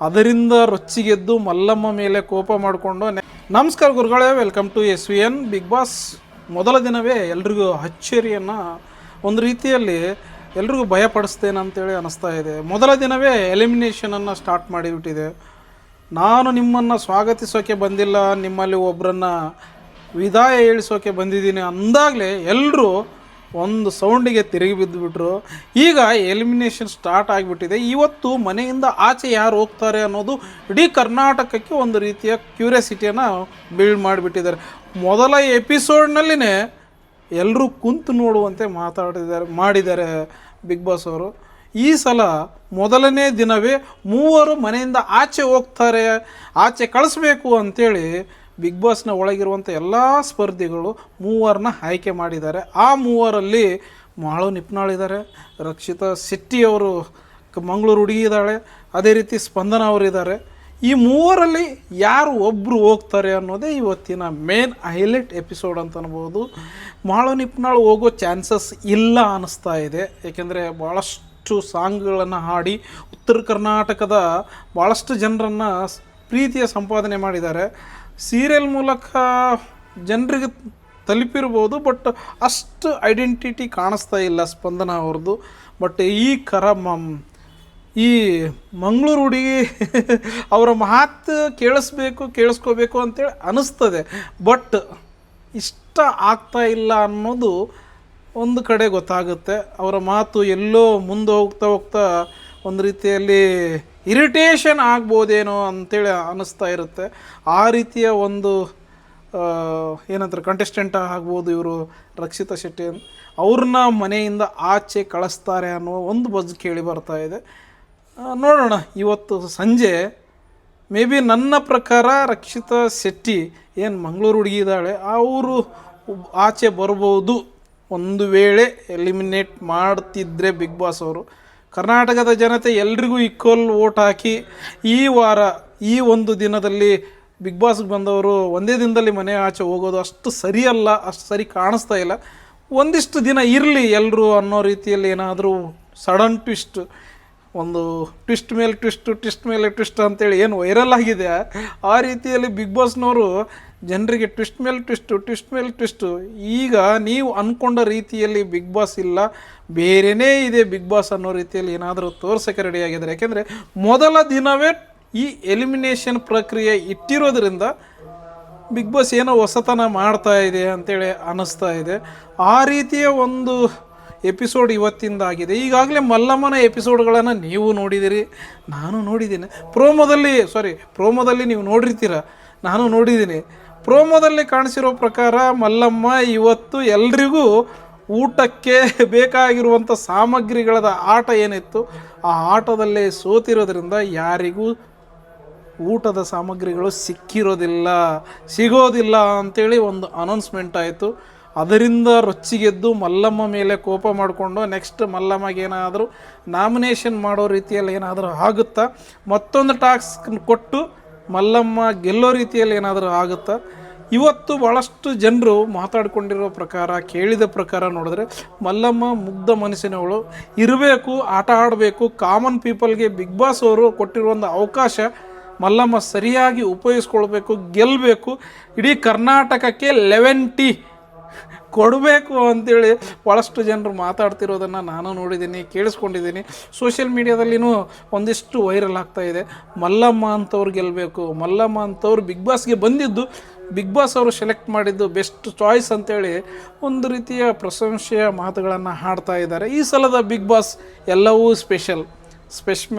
ಅದರಿಂದ ರೊಚ್ಚಿಗೆದ್ದು ಮಲ್ಲಮ್ಮ ಮೇಲೆ ಕೋಪ ಮಾಡಿಕೊಂಡು ನಮಸ್ಕಾರ ಗುರುಗಳೇ, welcome to SVN big boss. ಮೊದಲ ದಿನವೇ ಎಲ್ರಿಗೂ ಅಚ್ಚರಿಯನ್ನು ಒಂದು ರೀತಿಯಲ್ಲಿ ಎಲ್ರಿಗೂ ಭಯಪಡಿಸ್ತೇನೆ ಅಂತೇಳಿ ಅನ್ನಿಸ್ತಾ ಇದೆ. ಮೊದಲ ದಿನವೇ ಎಲಿಮಿನೇಷನನ್ನು ಸ್ಟಾರ್ಟ್ ಮಾಡಿಬಿಟ್ಟಿದೆ. ನಾನು ನಿಮ್ಮನ್ನು ಸ್ವಾಗತಿಸೋಕ್ಕೆ ಬಂದಿಲ್ಲ, ನಿಮ್ಮಲ್ಲಿ ಒಬ್ಬರನ್ನು ವಿದಾಯ ಹೇಳಿಸೋಕೆ ಬಂದಿದ್ದೀನಿ ಅಂದಾಗಲೇ ಎಲ್ಲರೂ ಒಂದು ಸೌಂಡಿಗೆ ತಿರುಗಿ ಬಿದ್ದುಬಿಟ್ರು. ಈಗ ಎಲಿಮಿನೇಷನ್ ಸ್ಟಾರ್ಟ್ ಆಗಿಬಿಟ್ಟಿದೆ. ಇವತ್ತು ಮನೆಯಿಂದ ಆಚೆ ಯಾರು ಹೋಗ್ತಾರೆ ಅನ್ನೋದು ಇಡೀ ಕರ್ನಾಟಕಕ್ಕೆ ಒಂದು ರೀತಿಯ ಕ್ಯೂರಿಯಾಸಿಟಿಯನ್ನು ಬಿಲ್ಡ್ ಮಾಡಿಬಿಟ್ಟಿದ್ದಾರೆ. ಮೊದಲ ಎಪಿಸೋಡ್ನಲ್ಲಿನೇ ಎಲ್ಲರೂ ಕುಂತು ನೋಡುವಂತೆ ಮಾಡಿದ್ದಾರೆ ಬಿಗ್ ಬಾಸ್ ಅವರು. ಈ ಸಲ ಮೊದಲನೇ ದಿನವೇ ಮೂವರು ಮನೆಯಿಂದ ಆಚೆ ಹೋಗ್ತಾರೆ, ಆಚೆ ಕಳಿಸ್ಬೇಕು ಅಂಥೇಳಿ ಬಿಗ್ ಬಾಸ್ನ ಒಳಗಿರುವಂಥ ಎಲ್ಲ ಸ್ಪರ್ಧಿಗಳು ಮೂವರನ್ನ ಆಯ್ಕೆ ಮಾಡಿದ್ದಾರೆ. ಆ ಮೂವರಲ್ಲಿ ಮಾಳು ನಿಪ್ನಾಳಿದ್ದಾರೆ, ರಕ್ಷಿತಾ ಶೆಟ್ಟಿಯವರು ಮಂಗಳೂರು ಹುಡುಗಿದ್ದಾಳೆ, ಅದೇ ರೀತಿ ಸ್ಪಂದನ ಅವರಿದ್ದಾರೆ. ಈ ಮೂವರಲ್ಲಿ ಯಾರು ಒಬ್ಬರು ಹೋಗ್ತಾರೆ ಅನ್ನೋದೇ ಇವತ್ತಿನ ಮೇನ್ ಹೈಲೈಟ್ ಎಪಿಸೋಡ್ ಅಂತ ಅನ್ಬೋದು. ಮಾಳು ನಿಪ್ನಾಳು ಹೋಗೋ ಚಾನ್ಸಸ್ ಇಲ್ಲ ಅನ್ನಿಸ್ತಾ ಇದೆ. ಏಕೆಂದರೆ ಭಾಳಷ್ಟು ಸಾಂಗ್ಗಳನ್ನು ಹಾಡಿ ಉತ್ತರ ಕರ್ನಾಟಕದ ಭಾಳಷ್ಟು ಜನರನ್ನು ಪ್ರೀತಿಯ ಸಂಪಾದನೆ ಮಾಡಿದ್ದಾರೆ. ಸೀರಿಯಲ್ ಮೂಲಕ ಜನರಿಗೆ ತಲುಪಿರ್ಬೋದು, ಬಟ್ ಅಷ್ಟು ಐಡೆಂಟಿಟಿ ಕಾಣಿಸ್ತಾ ಇಲ್ಲ ಸ್ಪಂದನ ಅವ್ರದ್ದು. ಬಟ್ ಈ ಮಂಗಳೂರು ಹುಡುಗಿ ಅವರ ಮಾತು ಕೇಳಿಸ್ಕೋಬೇಕು ಅಂತೇಳಿ ಅನ್ನಿಸ್ತದೆ. ಬಟ್ ಇಷ್ಟ ಆಗ್ತಾ ಇಲ್ಲ ಅನ್ನೋದು ಒಂದು ಕಡೆ ಗೊತ್ತಾಗುತ್ತೆ. ಅವರ ಮಾತು ಎಲ್ಲೋ ಮುಂದೆ ಹೋಗ್ತಾ ಒಂದು ರೀತಿಯಲ್ಲಿ ಇರಿಟೇಷನ್ ಆಗ್ಬೋದೇನೋ ಅಂತೇಳಿ ಅನ್ನಿಸ್ತಾ ಇರುತ್ತೆ. ಆ ರೀತಿಯ ಒಂದು ಏನಂತಾರೆ ಕಂಟೆಸ್ಟೆಂಟ್ ಆಗ್ಬೋದು ಇವರು ರಕ್ಷಿತಾ ಶೆಟ್ಟಿ. ಅವ್ರನ್ನ ಮನೆಯಿಂದ ಆಚೆ ಕಳಿಸ್ತಾರೆ ಅನ್ನೋ ಒಂದು ಬಜ್ ಕೇಳಿ ಬರ್ತಾ ಇದೆ. ನೋಡೋಣ ಇವತ್ತು ಸಂಜೆ. ಮೇ ಬಿ ನನ್ನ ಪ್ರಕಾರ ರಕ್ಷಿತಾ ಶೆಟ್ಟಿ ಏನು ಮಂಗಳೂರು ಹುಡುಗಿ ಇದ್ದಾಳೆ, ಅವರು ಆಚೆ ಬರ್ಬೋದು ಒಂದು ವೇಳೆ ಎಲಿಮಿನೇಟ್ ಮಾಡ್ತಿದ್ರೆ ಬಿಗ್ ಬಾಸ್ ಅವರು. ಕರ್ನಾಟಕದ ಜನತೆ ಎಲ್ರಿಗೂ ಈಕ್ವಲ್ ವೋಟ್ ಹಾಕಿ ಈ ವಾರ ಈ ಒಂದು ದಿನದಲ್ಲಿ ಬಿಗ್ ಬಾಸ್ಗೆ ಬಂದವರು ಒಂದೇ ದಿನದಲ್ಲಿ ಮನೆ ಆಚೆ ಹೋಗೋದು ಅಷ್ಟು ಸರಿಯಲ್ಲ, ಅಷ್ಟು ಸರಿ ಕಾಣಿಸ್ತಾ ಇಲ್ಲ. ಒಂದಿಷ್ಟು ದಿನ ಇರಲಿ ಎಲ್ಲರೂ ಅನ್ನೋ ರೀತಿಯಲ್ಲಿ ಏನಾದರೂ ಸಡನ್ ಟ್ವಿಸ್ಟ್, ಒಂದು ಟ್ವಿಸ್ಟ್ ಮೇಲೆ ಟ್ವಿಸ್ಟ್ ಅಂತೇಳಿ ಏನು ವೈರಲ್ ಆಗಿದೆ, ಆ ರೀತಿಯಲ್ಲಿ ಬಿಗ್ ಬಾಸ್ನವರು ಜನರಿಗೆ ಟ್ವಿಸ್ಟ್ ಮೇಲೆ ಟ್ವಿಸ್ಟು. ಈಗ ನೀವು ಅಂದ್ಕೊಂಡ ರೀತಿಯಲ್ಲಿ ಬಿಗ್ ಬಾಸ್ ಇಲ್ಲ, ಬೇರೆಯೇ ಇದೆ ಬಿಗ್ ಬಾಸ್ ಅನ್ನೋ ರೀತಿಯಲ್ಲಿ ಏನಾದರೂ ತೋರ್ಸೋಕ್ಕೆ ರೆಡಿಯಾಗಿದ್ದಾರೆ. ಯಾಕೆಂದರೆ ಮೊದಲ ದಿನವೇ ಈ ಎಲಿಮಿನೇಷನ್ ಪ್ರಕ್ರಿಯೆ ಇಟ್ಟಿರೋದ್ರಿಂದ ಬಿಗ್ ಬಾಸ್ ಏನೋ ಹೊಸತನ ಮಾಡ್ತಾ ಇದೆ ಅಂತೇಳಿ ಅನ್ನಿಸ್ತಾ ಇದೆ. ಆ ರೀತಿಯ ಒಂದು ಎಪಿಸೋಡ್ ಇವತ್ತಿಂದ ಆಗಿದೆ. ಈಗಾಗಲೇ ಮಲ್ಲಮ್ಮನ ಎಪಿಸೋಡ್ಗಳನ್ನು ನೀವು ನೋಡಿದ್ದೀರಿ, ನಾನು ನೋಡಿದ್ದೀನಿ. ಪ್ರೋಮೋದಲ್ಲಿ ನೀವು ನೋಡಿರ್ತೀರ, ನಾನು ನೋಡಿದ್ದೀನಿ. ಪ್ರೋಮೋದಲ್ಲಿ ಕಾಣಿಸಿರೋ ಪ್ರಕಾರ ಮಲ್ಲಮ್ಮ ಇವತ್ತು ಎಲ್ರಿಗೂ ಊಟಕ್ಕೆ ಬೇಕಾಗಿರುವಂಥ ಸಾಮಗ್ರಿಗಳದ ಆಟ ಏನಿತ್ತು ಆ ಆಟದಲ್ಲೇ ಸೋತಿರೋದ್ರಿಂದ ಯಾರಿಗೂ ಊಟದ ಸಾಮಗ್ರಿಗಳು ಸಿಗೋದಿಲ್ಲ ಅಂಥೇಳಿ ಒಂದು ಅನೌನ್ಸ್ಮೆಂಟ್ ಆಯಿತು. ಅದರಿಂದ ರೊಚ್ಚಿಗೆದ್ದು ಮಲ್ಲಮ್ಮ ಮೇಲೆ ಕೋಪ ಮಾಡಿಕೊಂಡು ನೆಕ್ಸ್ಟ್ ಮಲ್ಲಮ್ಮಗೇನಾದರೂ ನಾಮಿನೇಷನ್ ಮಾಡೋ ರೀತಿಯಲ್ಲಿ ಏನಾದರೂ ಆಗುತ್ತಾ, ಮತ್ತೊಂದು ಟಾಸ್ಕ್ ಕೊಟ್ಟು ಮಲ್ಲಮ್ಮ ಗೆಲ್ಲೋ ರೀತಿಯಲ್ಲಿ ಏನಾದರೂ ಆಗುತ್ತಾ. ಇವತ್ತು ಭಾಳಷ್ಟು ಜನರು ಮಾತಾಡಿಕೊಂಡಿರೋ ಪ್ರಕಾರ, ಕೇಳಿದ ಪ್ರಕಾರ ನೋಡಿದ್ರೆ ಮಲ್ಲಮ್ಮ ಮುಗ್ಧ ಮನಸ್ಸಿನವಳು, ಇರಬೇಕು, ಆಟ ಆಡಬೇಕು. ಕಾಮನ್ ಪೀಪಲ್ಗೆ ಬಿಗ್ ಬಾಸ್ ಅವರು ಕೊಟ್ಟಿರುವಂಥ ಅವಕಾಶ ಮಲ್ಲಮ್ಮ ಸರಿಯಾಗಿ ಉಪಯೋಗಿಸ್ಕೊಳ್ಬೇಕು, ಗೆಲ್ಲಬೇಕು, ಇಡೀ ಕರ್ನಾಟಕಕ್ಕೆ 11T ಕೊಡಬೇಕು ಅಂಥೇಳಿ ಭಾಳಷ್ಟು ಜನರು ಮಾತಾಡ್ತಿರೋದನ್ನು ನಾನು ನೋಡಿದ್ದೀನಿ, ಕೇಳಿಸ್ಕೊಂಡಿದ್ದೀನಿ. ಸೋಷಿಯಲ್ ಮೀಡಿಯಾದಲ್ಲಿನೂ ಒಂದಿಷ್ಟು ವೈರಲ್ ಆಗ್ತಾ ಇದೆ. ಮಲ್ಲಮ್ಮ ಅಂಥವ್ರು ಗೆಲ್ಲಬೇಕು, ಮಲ್ಲಮ್ಮ ಅಂಥವ್ರು ಬಿಗ್ ಬಾಸ್ಗೆ ಬಂದಿದ್ದು, ಬಿಗ್ ಬಾಸ್ ಅವರು ಸೆಲೆಕ್ಟ್ ಮಾಡಿದ್ದು ಬೆಸ್ಟ್ ಚಾಯ್ಸ್ ಅಂಥೇಳಿ ಒಂದು ರೀತಿಯ ಪ್ರಶಂಸೆಯ ಮಾತುಗಳನ್ನು ಹಾಡ್ತಾ ಇದ್ದಾರೆ. ಈ ಸಲದ ಬಿಗ್ ಬಾಸ್ ಎಲ್ಲವೂ ಸ್ಪೆಷಲ್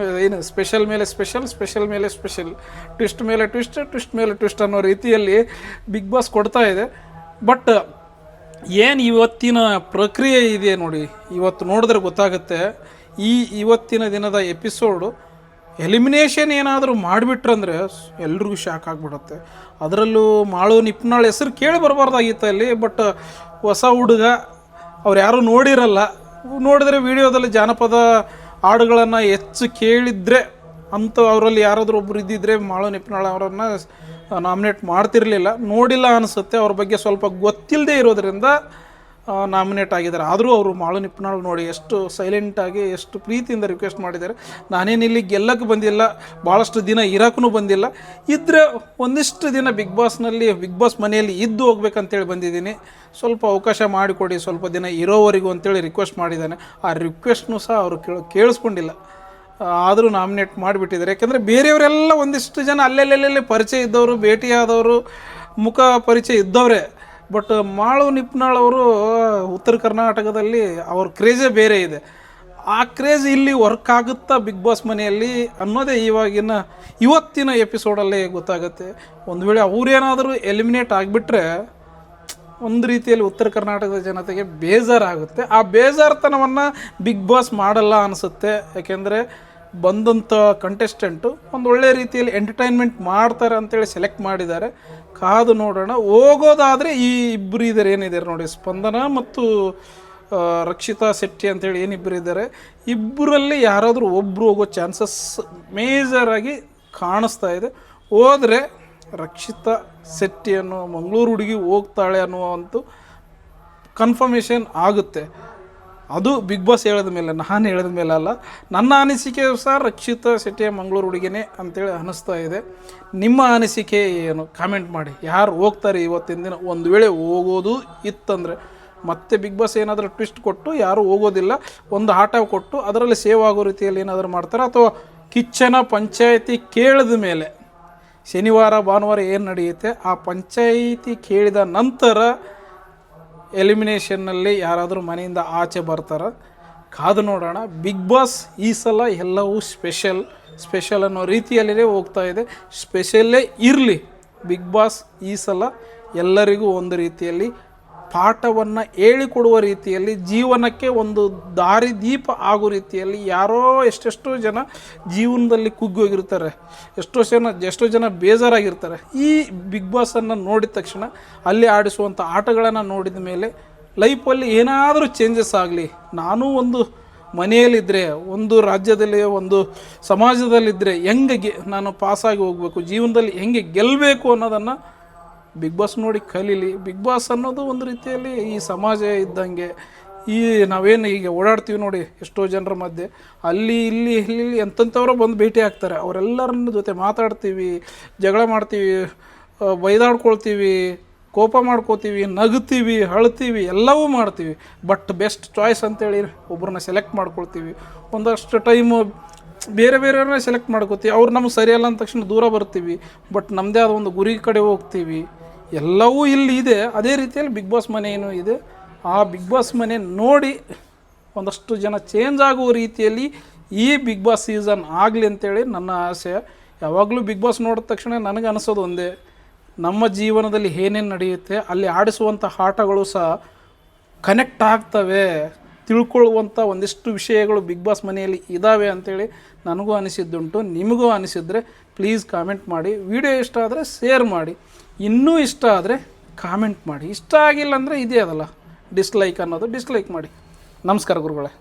ಮೇಲೆ ಸ್ಪೆಷಲ್, ಟ್ವಿಸ್ಟ್ ಮೇಲೆ ಟ್ವಿಸ್ಟ್ ಅನ್ನೋ ರೀತಿಯಲ್ಲಿ ಬಿಗ್ ಬಾಸ್ ಕೊಡ್ತಾ ಇದೆ. ಬಟ್ ಏನು ಇವತ್ತಿನ ಪ್ರಕ್ರಿಯೆ ಇದೆ ನೋಡಿ, ಇವತ್ತು ನೋಡಿದ್ರೆ ಗೊತ್ತಾಗುತ್ತೆ. ಇವತ್ತಿನ ದಿನದ ಎಪಿಸೋಡು ಎಲಿಮಿನೇಷನ್ ಏನಾದರೂ ಮಾಡಿಬಿಟ್ರಂದ್ರೆ ಎಲ್ರಿಗೂ ಶಾಕ್ ಆಗಿಬಿಡುತ್ತೆ. ಅದರಲ್ಲೂ ಮಾಳು ನಿಪ್ನಾಳ್ ಹೆಸರು ಕೇಳಿ ಬರಬಾರ್ದಾಗಿತ್ತು ಅಲ್ಲಿ. ಬಟ್ ಹೊಸ ಹುಡುಗ, ಅವ್ರು ಯಾರೂ ನೋಡಿದರೆ ವಿಡಿಯೋದಲ್ಲಿ ಜಾನಪದ ಹಾಡುಗಳನ್ನು ಹೆಚ್ಚು ಕೇಳಿದರೆ ಅಂತ ಅವರಲ್ಲಿ ಯಾರಾದರೂ ಒಬ್ಬರು ಇದ್ದಿದ್ದರೆ ಮಾಳು ನಿಪ್ನಾಳ್ ಅವರನ್ನು ನಾಮಿನೇಟ್ ಮಾಡ್ತಿರಲಿಲ್ಲ. ನೋಡಿಲ್ಲ ಅನಿಸುತ್ತೆ. ಅವ್ರ ಬಗ್ಗೆ ಸ್ವಲ್ಪ ಗೊತ್ತಿಲ್ಲದೆ ಇರೋದ್ರಿಂದ ನಾಮಿನೇಟ್ ಆಗಿದ್ದಾರೆ. ಆದರೂ ಅವರು ಮಾಳು ನಿಪ್ನಾಳ್ ನೋಡಿ ಎಷ್ಟು ಸೈಲೆಂಟಾಗಿ ಎಷ್ಟು ಪ್ರೀತಿಯಿಂದ ರಿಕ್ವೆಸ್ಟ್ ಮಾಡಿದ್ದಾರೆ. ನಾನೇನಿಲ್ಲಿ ಗೆಲ್ಲಕ್ಕೆ ಬಂದಿಲ್ಲ, ಭಾಳಷ್ಟು ದಿನ ಇರೋಕ್ಕೂ ಬಂದಿಲ್ಲ, ಇದ್ದರೆ ಒಂದಿಷ್ಟು ದಿನ ಬಿಗ್ ಬಾಸ್ ಮನೆಯಲ್ಲಿ ಇದ್ದು ಹೋಗ್ಬೇಕಂತೇಳಿ ಬಂದಿದ್ದೀನಿ, ಸ್ವಲ್ಪ ಅವಕಾಶ ಮಾಡಿಕೊಡಿ, ಸ್ವಲ್ಪ ದಿನ ಇರೋವರೆಗೂ ಅಂತೇಳಿ ರಿಕ್ವೆಸ್ಟ್ ಮಾಡಿದ್ದಾನೆ. ಆ ರಿಕ್ವೆಸ್ಟ್ನೂ ಸಹ ಅವರು ಕೇಳಿಸ್ಕೊಂಡಿಲ್ಲ, ಆದರೂ ನಾಮಿನೇಟ್ ಮಾಡಿಬಿಟ್ಟಿದ್ದಾರೆ. ಯಾಕೆಂದರೆ ಬೇರೆಯವರೆಲ್ಲ ಒಂದಿಷ್ಟು ಜನ ಅಲ್ಲೆಲ್ಲೆಲ್ಲೇ ಪರಿಚಯ ಇದ್ದವರು, ಭೇಟಿಯಾದವರು, ಮುಖ ಪರಿಚಯ ಇದ್ದವರೇ. ಬಟ್ ಮಾಳು ನಿಪ್ನಾಳ್ ಅವರು ಉತ್ತರ ಕರ್ನಾಟಕದಲ್ಲಿ ಅವ್ರ ಕ್ರೇಜೇ ಬೇರೆ ಇದೆ. ಆ ಕ್ರೇಜ್ ಇಲ್ಲಿ ವರ್ಕ್ ಆಗುತ್ತಾ ಬಿಗ್ ಬಾಸ್ ಮನೆಯಲ್ಲಿ ಅನ್ನೋದೇ ಇವತ್ತಿನ ಎಪಿಸೋಡಲ್ಲೇ ಗೊತ್ತಾಗುತ್ತೆ. ಒಂದು ವೇಳೆ ಅವರೇನಾದರೂ ಎಲಿಮಿನೇಟ್ ಆಗಿಬಿಟ್ರೆ ಒಂದು ರೀತಿಯಲ್ಲಿ ಉತ್ತರ ಕರ್ನಾಟಕದ ಜನತೆಗೆ ಬೇಜಾರಾಗುತ್ತೆ. ಆ ಬೇಜಾರ್ತನವನ್ನು ಬಿಗ್ ಬಾಸ್ ಮಾಡಲ್ಲ ಅನಿಸುತ್ತೆ. ಯಾಕೆಂದರೆ ಬಂದಂಥ ಕಂಟೆಸ್ಟೆಂಟು ಒಂದು ಒಳ್ಳೆಯ ರೀತಿಯಲ್ಲಿ ಎಂಟರ್ಟೈನ್ಮೆಂಟ್ ಮಾಡ್ತಾರೆ ಅಂತೇಳಿ ಸೆಲೆಕ್ಟ್ ಮಾಡಿದ್ದಾರೆ. ಕಾದು ನೋಡೋಣ. ಹೋಗೋದಾದರೆ ಈ ಇಬ್ಬರು ಇದ್ದಾರೆ, ಏನಿದ್ದಾರೆ ನೋಡಿ, ಸ್ಪಂದನ ಮತ್ತು ರಕ್ಷಿತಾ ಶೆಟ್ಟಿ ಅಂತೇಳಿ ಏನಿಬ್ಬರು ಇದ್ದಾರೆ, ಇಬ್ಬರಲ್ಲಿ ಯಾರಾದರೂ ಒಬ್ಬರು ಹೋಗೋ ಚಾನ್ಸಸ್ ಮೇಜರಾಗಿ ಕಾಣಿಸ್ತಾ ಇದೆ. ಹೋದರೆ ರಕ್ಷಿತಾ ಶೆಟ್ಟಿ ಅನ್ನೋ ಮಂಗಳೂರು ಹುಡುಗಿ ಹೋಗ್ತಾಳೆ ಅನ್ನುವಂಥ ಕನ್ಫರ್ಮೇಷನ್ ಆಗುತ್ತೆ. ಅದು ಬಿಗ್ ಬಾಸ್ ಹೇಳಿದ ಮೇಲೆ, ನಾನು ಹೇಳಿದ ಮೇಲೆ ಅಲ್ಲ. ನನ್ನ ಅನಿಸಿಕೆ ಸಹ ರಕ್ಷಿತಾ ಶೆಟ್ಟಿಯ ಮಂಗಳೂರು ಹುಡುಗಿನೇ ಅಂತೇಳಿ ಅನ್ನಿಸ್ತಾ ಇದೆ. ನಿಮ್ಮ ಅನಿಸಿಕೆ ಏನು? ಕಾಮೆಂಟ್ ಮಾಡಿ. ಯಾರು ಹೋಗ್ತಾರೆ ಇವತ್ತಿನ ದಿನ? ಒಂದು ವೇಳೆ ಹೋಗೋದು ಇತ್ತಂದರೆ ಮತ್ತೆ ಬಿಗ್ ಬಾಸ್ ಏನಾದರೂ ಟ್ವಿಸ್ಟ್ ಕೊಟ್ಟು ಯಾರೂ ಹೋಗೋದಿಲ್ಲ, ಒಂದು ಆಟ ಕೊಟ್ಟು ಅದರಲ್ಲಿ ಸೇವ್ ಆಗೋ ರೀತಿಯಲ್ಲಿ ಏನಾದರೂ ಮಾಡ್ತಾರೆ, ಅಥವಾ ಕಿಚ್ಚನ ಪಂಚಾಯಿತಿ ಕೇಳಿದ ಮೇಲೆ ಶನಿವಾರ ಭಾನುವಾರ ಏನು ನಡೆಯುತ್ತೆ, ಆ ಪಂಚಾಯಿತಿ ಕೇಳಿದ ನಂತರ ಎಲಿಮಿನೇಷನ್ನಲ್ಲಿ ಯಾರಾದರೂ ಮನೆಯಿಂದ ಆಚೆ ಬರ್ತಾರೆ. ಕಾದು ನೋಡೋಣ. ಬಿಗ್ ಬಾಸ್ ಈ ಸಲ ಎಲ್ಲವೂ ಸ್ಪೆಷಲ್ ಅನ್ನೋ ರೀತಿಯಲ್ಲೇ ಹೋಗ್ತಾ ಇದೆ. ಸ್ಪೆಷಲ್ಲೇ ಇರಲಿ. ಬಿಗ್ ಬಾಸ್ ಈ ಸಲ ಎಲ್ಲರಿಗೂ ಒಂದು ರೀತಿಯಲ್ಲಿ ಪಾಠವನ್ನು ಹೇಳಿಕೊಡುವ ರೀತಿಯಲ್ಲಿ, ಜೀವನಕ್ಕೆ ಒಂದು ದಾರಿದೀಪ ಆಗೋ ರೀತಿಯಲ್ಲಿ, ಯಾರೋ ಎಷ್ಟೆಷ್ಟೋ ಜನ ಜೀವನದಲ್ಲಿ ಕುಗ್ಗೋಗಿರ್ತಾರೆ, ಎಷ್ಟೋ ಜನ ಬೇಜಾರಾಗಿರ್ತಾರೆ. ಈ ಬಿಗ್ ಬಾಸನ್ನು ನೋಡಿದ ತಕ್ಷಣ, ಅಲ್ಲಿ ಆಡಿಸುವಂಥ ಆಟಗಳನ್ನು ನೋಡಿದ ಮೇಲೆ ಲೈಫಲ್ಲಿ ಏನಾದರೂ ಚೇಂಜಸ್ ಆಗಲಿ, ನಾನು ಒಂದು ಮನೆಯಲ್ಲಿದ್ದರೆ, ಒಂದು ರಾಜ್ಯದಲ್ಲಿ, ಒಂದು ಸಮಾಜದಲ್ಲಿದ್ದರೆ ಹೆಂಗೆ ನಾನು ಪಾಸಾಗಿ ಹೋಗಬೇಕು, ಜೀವನದಲ್ಲಿ ಹೆಂಗೆ ಗೆಲ್ಲಬೇಕು ಅನ್ನೋದನ್ನು ಬಿಗ್ ಬಾಸ್ ನೋಡಿ ಕಲೀಲಿ. ಬಿಗ್ ಬಾಸ್ ಅನ್ನೋದು ಒಂದು ರೀತಿಯಲ್ಲಿ ಈ ಸಮಾಜ ಇದ್ದಂಗೆ. ಈ ನಾವೇನು ಈಗ ಓಡಾಡ್ತೀವಿ ನೋಡಿ ಎಷ್ಟೋ ಜನರ ಮಧ್ಯೆ, ಅಲ್ಲಿ ಇಲ್ಲಿ ಎಂಥವ್ರೋ ಬಂದು ಭೇಟಿ ಆಗ್ತಾರೆ. ಅವರೆಲ್ಲರನ್ನ ಜೊತೆ ಮಾತಾಡ್ತೀವಿ, ಜಗಳ ಮಾಡ್ತೀವಿ, ಬೈದಾಡ್ಕೊಳ್ತೀವಿ, ಕೋಪ ಮಾಡ್ಕೋತೀವಿ, ನಗ್ತೀವಿ, ಅಳ್ತೀವಿ, ಎಲ್ಲವೂ ಮಾಡ್ತೀವಿ. ಬಟ್ ಬೆಸ್ಟ್ ಚಾಯ್ಸ್ ಅಂತೇಳಿ ಒಬ್ಬರನ್ನ ಸೆಲೆಕ್ಟ್ ಮಾಡ್ಕೊಳ್ತೀವಿ. ಒಂದಷ್ಟು ಟೈಮು ಬೇರೆಯವ್ರನ್ನ ಸೆಲೆಕ್ಟ್ ಮಾಡ್ಕೋತೀವಿ, ಅವ್ರು ನಮಗೆ ಸರಿಯಲ್ಲ ಅಂದ ತಕ್ಷಣ ದೂರ ಬರ್ತೀವಿ. ಬಟ್ ನಮ್ಮದೇ ಆದ ಒಂದು ಗುರಿ ಕಡೆ ಹೋಗ್ತೀವಿ. ಎಲ್ಲವೂ ಇಲ್ಲಿ ಇದೆ. ಅದೇ ರೀತಿಯಲ್ಲಿ ಬಿಗ್ ಬಾಸ್ ಮನೆ ಏನೂ ಇದೆ. ಆ ಬಿಗ್ ಬಾಸ್ ಮನೆ ನೋಡಿ ಒಂದಷ್ಟು ಜನ ಚೇಂಜ್ ಆಗುವ ರೀತಿಯಲ್ಲಿ ಈ ಬಿಗ್ ಬಾಸ್ ಸೀಸನ್ ಆಗಲಿ ಅಂತೇಳಿ ನನ್ನ ಆಸೆ. ಯಾವಾಗಲೂ ಬಿಗ್ ಬಾಸ್ ನೋಡಿದ ತಕ್ಷಣ ನನಗೆ ಅನಿಸೋದು ಒಂದೇ, ನಮ್ಮ ಜೀವನದಲ್ಲಿ ಏನೇನು ನಡೆಯುತ್ತೆ, ಅಲ್ಲಿ ಆಡಿಸುವಂಥ ಆಟಗಳು ಸಹ ಕನೆಕ್ಟ್ ಆಗ್ತವೆ, ತಿಳ್ಕೊಳ್ಳುವಂಥ ಒಂದಿಷ್ಟು ವಿಷಯಗಳು ಬಿಗ್ ಬಾಸ್ ಮನೆಯಲ್ಲಿ ಇದ್ದಾವೆ ಅಂಥೇಳಿ ನನಗೂ ಅನಿಸಿದ್ದುಂಟು. ನಿಮಗೂ ಅನಿಸಿದರೆ ಪ್ಲೀಸ್ ಕಾಮೆಂಟ್ ಮಾಡಿ. ವಿಡಿಯೋ ಇಷ್ಟ ಆದರೆ ಶೇರ್ ಮಾಡಿ. ಇನ್ನೂ ಇಷ್ಟ ಆದರೆ ಕಾಮೆಂಟ್ ಮಾಡಿ. ಇಷ್ಟ ಆಗಿಲ್ಲ ಅಂದರೆ ಇದೇ ಅದಲ್ಲ ಡಿಸ್ಲೈಕ್ ಅನ್ನೋದು, ಡಿಸ್ಲೈಕ್ ಮಾಡಿ. ನಮಸ್ಕಾರ ಗುರುಗಳೇ.